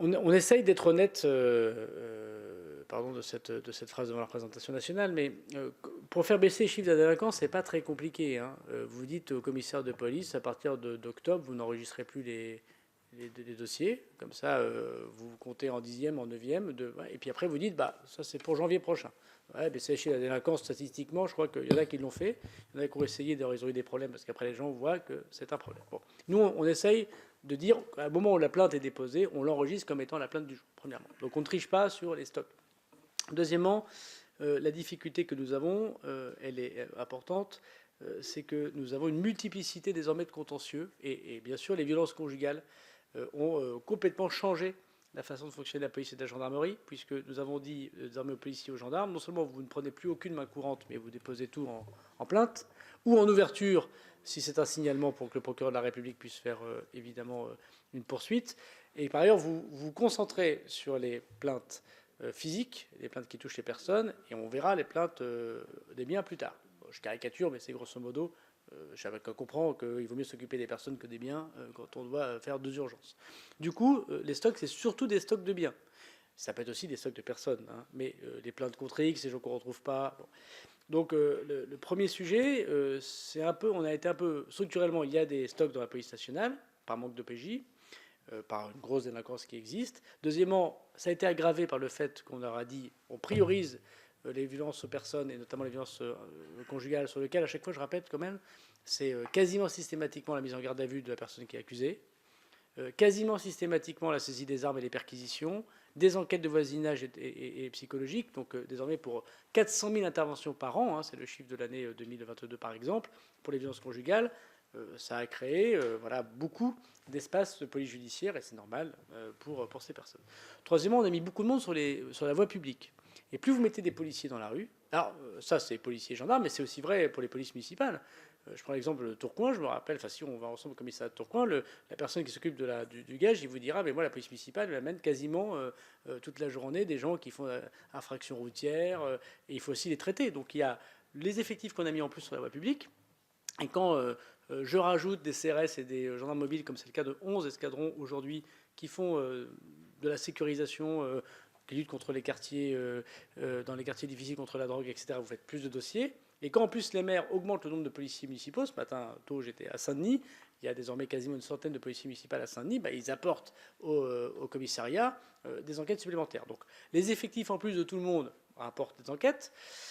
on essaye d'être honnête, pardon de cette phrase devant la représentation nationale, mais pour faire baisser les chiffres de la délinquance, c'est pas très compliqué, hein. Vous dites au commissaire de police, à partir d'octobre, vous n'enregistrez plus les dossiers. Comme ça, vous comptez en dixième, en neuvième. Et puis après, vous dites, bah, ça c'est pour janvier prochain. Ouais, baisser les chiffres de la délinquance, statistiquement, je crois qu'il y en a qui l'ont fait. Il y en a qui ont essayé de résoudre des problèmes parce qu'après, les gens voient que c'est un problème. Bon. Nous, on essaye de dire qu'à un moment où la plainte est déposée, on l'enregistre comme étant la plainte du jour, premièrement. Donc on ne triche pas sur les stocks. Deuxièmement, la difficulté que nous avons, elle est importante, c'est que nous avons une multiplicité désormais de contentieux. Et bien sûr, les violences conjugales ont complètement changé la façon de fonctionner de la police et de la gendarmerie, puisque nous avons dit désormais aux policiers et aux gendarmes, non seulement vous ne prenez plus aucune main courante, mais vous déposez tout en plainte, ou en ouverture, si c'est un signalement pour que le procureur de la République puisse faire évidemment une poursuite. Et par ailleurs, vous vous concentrez sur les plaintes physiques, les plaintes qui touchent les personnes, et on verra les plaintes des biens plus tard. Je caricature, mais c'est grosso modo, chacun comprend qu'il vaut mieux s'occuper des personnes que des biens quand on doit faire deux urgences. Du coup, les stocks, c'est surtout des stocks de biens. Ça peut être aussi des stocks de personnes, hein, mais les plaintes contre X, les gens qu'on ne retrouve pas. Bon. Donc le premier sujet, c'est un peu, on a été un peu structurellement, il y a des stocks dans la police nationale par manque de PJ, par une grosse délinquance qui existe. Deuxièmement, ça a été aggravé par le fait qu'on leur a dit, on priorise les violences aux personnes et notamment les violences conjugales, sur lesquelles à chaque fois je répète quand même, c'est quasiment systématiquement la mise en garde à vue de la personne qui est accusée, quasiment systématiquement la saisie des armes et les perquisitions, des enquêtes de voisinage et psychologiques, donc désormais pour 400 000 interventions par an, hein, c'est le chiffre de l'année 2022 par exemple, pour les violences conjugales. Ça a créé voilà, beaucoup d'espace de police judiciaire, et c'est normal pour ces personnes. Troisièmement, on a mis beaucoup de monde sur la voie publique. Et plus vous mettez des policiers dans la rue, alors ça c'est policiers et gendarmes, mais c'est aussi vrai pour les polices municipales. Je prends l'exemple de Tourcoing, je me rappelle, enfin si on va ensemble au commissariat de Tourcoing, la personne qui s'occupe du gage, il vous dira, mais moi la police municipale, elle amène quasiment toute la journée des gens qui font infraction routière, et il faut aussi les traiter. Donc il y a les effectifs qu'on a mis en plus sur la voie publique, et quand je rajoute des CRS et des gendarmes mobiles, comme c'est le cas de 11 escadrons aujourd'hui, qui font de la sécurisation, qui luttent contre les quartiers, dans les quartiers difficiles contre la drogue, etc., vous faites plus de dossiers. Et quand en plus les maires augmentent le nombre de policiers municipaux, ce matin, tôt j'étais à Saint-Denis, il y a désormais quasiment une centaine de policiers municipaux à Saint-Denis, bah, ils apportent au commissariat des enquêtes supplémentaires. Donc les effectifs en plus de tout le monde rapportent des enquêtes.